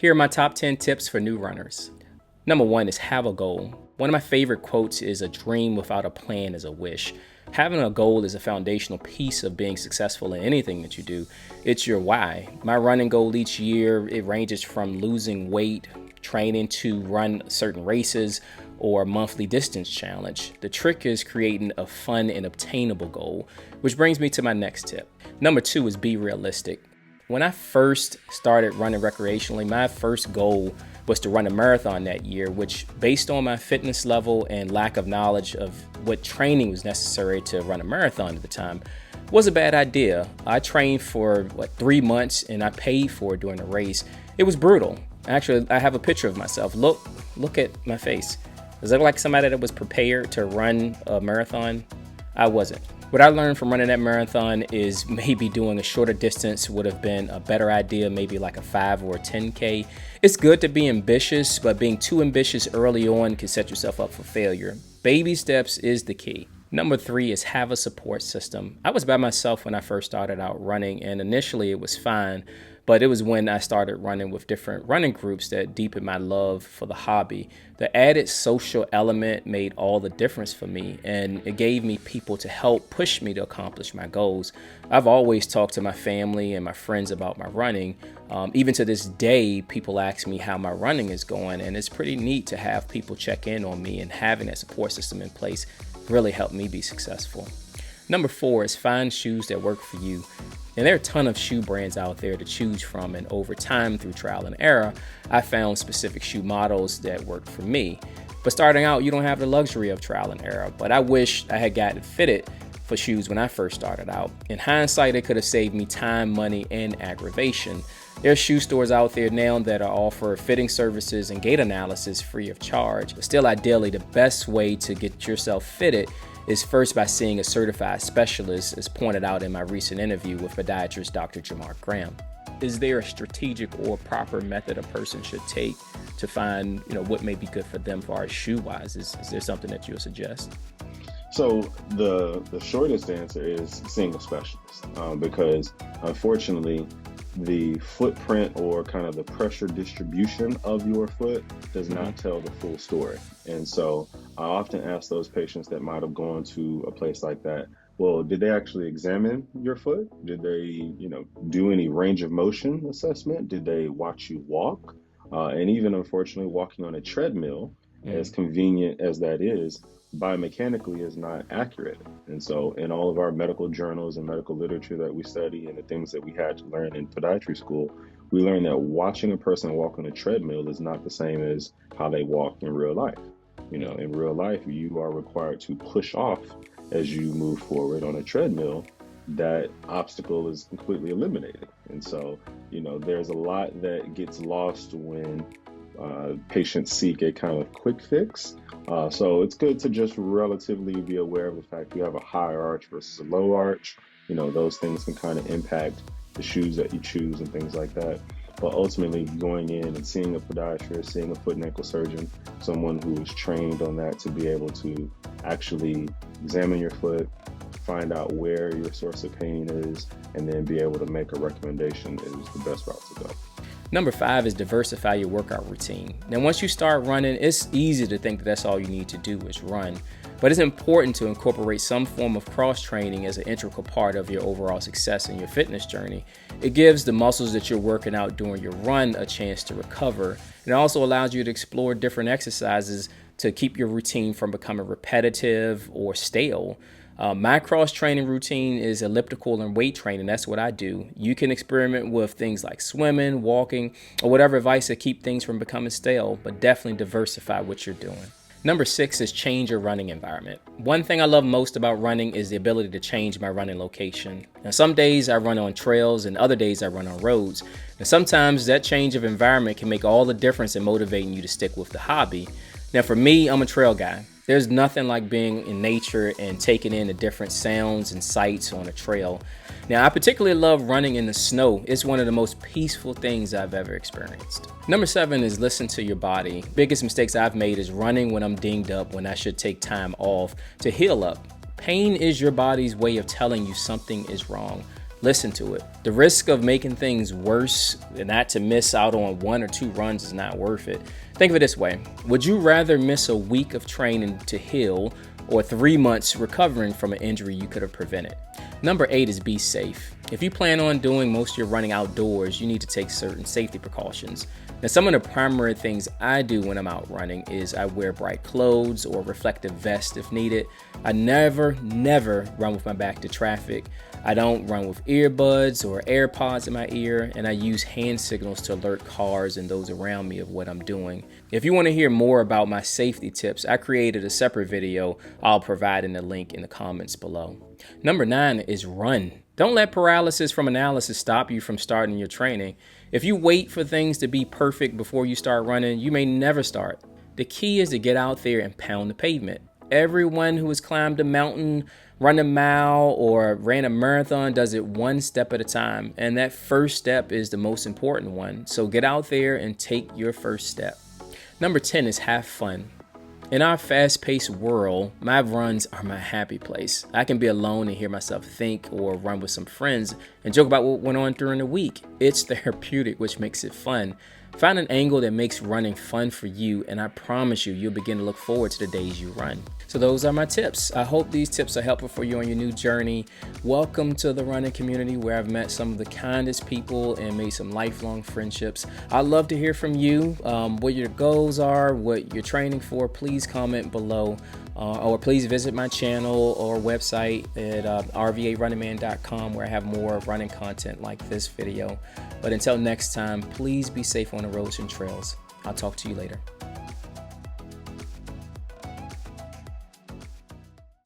Here are my top 10 tips for new runners. Number 1 is have a goal. One of my favorite quotes is, "A dream without a plan is a wish." Having a goal is a foundational piece of being successful in anything that you do. It's your why. My running goal each year, it ranges from losing weight, training to run certain races, or a monthly distance challenge. The trick is creating a fun and obtainable goal, which brings me to my next tip. Number 2 is be realistic. When I first started running recreationally, my first goal was to run a marathon that year, which, based on my fitness level and lack of knowledge of what training was necessary to run a marathon at the time, was a bad idea. I trained for 3 months and I paid for it during the race. It was brutal. Actually, I have a picture of myself. Look at my face. Does it look like somebody that was prepared to run a marathon? I wasn't. What I learned from running that marathon is maybe doing a shorter distance would have been a better idea, maybe like a 5 or a 10K. It's good to be ambitious, but being too ambitious early on can set yourself up for failure. Baby steps is the key. Number 3 is have a support system. I was by myself when I first started out running, and initially it was fine, but it was when I started running with different running groups that deepened my love for the hobby. The added social element made all the difference for me, and it gave me people to help push me to accomplish my goals. I've always talked to my family and my friends about my running. Even to this day, people ask me how my running is going, and it's pretty neat to have people check in on me, and having that support system in place really helped me be successful. Number 4 is find shoes that work for you. And there are a ton of shoe brands out there to choose from, and over time, through trial and error, I found specific shoe models that worked for me. But starting out, you don't have the luxury of trial and error, but I wish I had gotten fitted for shoes when I first started out. In hindsight, it could have saved me time, money, and aggravation. There are shoe stores out there now that offer fitting services and gait analysis free of charge. But still, ideally, the best way to get yourself fitted is first by seeing a certified specialist, as pointed out in my recent interview with podiatrist Dr. Jamar Graham. Is there a strategic or proper method a person should take to find, what may be good for them for our shoe-wise? Is there something that you would suggest? So the shortest answer is seeing a specialist, because unfortunately, the footprint or kind of the pressure distribution of your foot does not tell the full story. And so I often ask those patients that might have gone to a place like that, well, did they actually examine your foot? Did they, do any range of motion assessment? Did they watch you walk? And even unfortunately, walking on a treadmill, as convenient as that is, biomechanically is not accurate. And so in all of our medical journals and medical literature that we study and the things that we had to learn in podiatry school, we learned that watching a person walk on a treadmill is not the same as how they walk in real life. In real life, you are required to push off as you move forward. On a treadmill, that obstacle is completely eliminated. And so, there's a lot that gets lost when patients seek a kind of quick fix. So it's good to just relatively be aware of the fact you have a high arch versus a low arch. Those things can kind of impact the shoes that you choose and things like that. But ultimately, going in and seeing a podiatrist, seeing a foot and ankle surgeon, someone who is trained on that to be able to actually examine your foot, find out where your source of pain is, and then be able to make a recommendation is the best route to go. Number 5 is diversify your workout routine. Now, once you start running, it's easy to think that that's all you need to do is run. But it's important to incorporate some form of cross-training as an integral part of your overall success in your fitness journey. It gives the muscles that you're working out during your run a chance to recover. It also allows you to explore different exercises to keep your routine from becoming repetitive or stale. My cross-training routine is elliptical and weight training. That's what I do. You can experiment with things like swimming, walking, or whatever advice to keep things from becoming stale, but definitely diversify what you're doing. Number 6 is change your running environment. One thing I love most about running is the ability to change my running location. Now, some days I run on trails and other days I run on roads. And sometimes that change of environment can make all the difference in motivating you to stick with the hobby. Now, for me, I'm a trail guy. There's nothing like being in nature and taking in the different sounds and sights on a trail. Now, I particularly love running in the snow. It's one of the most peaceful things I've ever experienced. Number 7 is listen to your body. Biggest mistakes I've made is running when I'm dinged up, when I should take time off to heal up. Pain is your body's way of telling you something is wrong. listen to it. The risk of making things worse and not to miss out on 1 or 2 runs is not worth it. Think of it this way. Would you rather miss a week of training to heal or 3 months recovering from an injury you could have prevented? Number 8 is be safe. If you plan on doing most of your running outdoors, you need to take certain safety precautions. Now, some of the primary things I do when I'm out running is I wear bright clothes or reflective vest if needed. I never run with my back to traffic. I don't run with earbuds or AirPods in my ear, and I use hand signals to alert cars and those around me of what I'm doing. If you want to hear more about my safety tips, I created a separate video I'll provide in the link in the comments below. Number 9 is run. Don't let paralysis from analysis stop you from starting your training. If you wait for things to be perfect before you start running, you may never start. The key is to get out there and pound the pavement. Everyone who has climbed a mountain, run a mile, or ran a marathon does it one step at a time. And that first step is the most important one. So get out there and take your first step. Number 10 is have fun. In our fast-paced world, my runs are my happy place. I can be alone and hear myself think, or run with some friends and joke about what went on during the week. It's therapeutic, which makes it fun. Find an angle that makes running fun for you, and I promise you, you'll begin to look forward to the days you run. So those are my tips. I hope these tips are helpful for you on your new journey. Welcome to the running community, where I've met some of the kindest people and made some lifelong friendships. I'd love to hear from you, what your goals are, what you're training for. Please comment below, or please visit my channel or website at rvarunningman.com, where I have more running content like this video. But until next time, please be safe on the roads and trails. I'll talk to you later.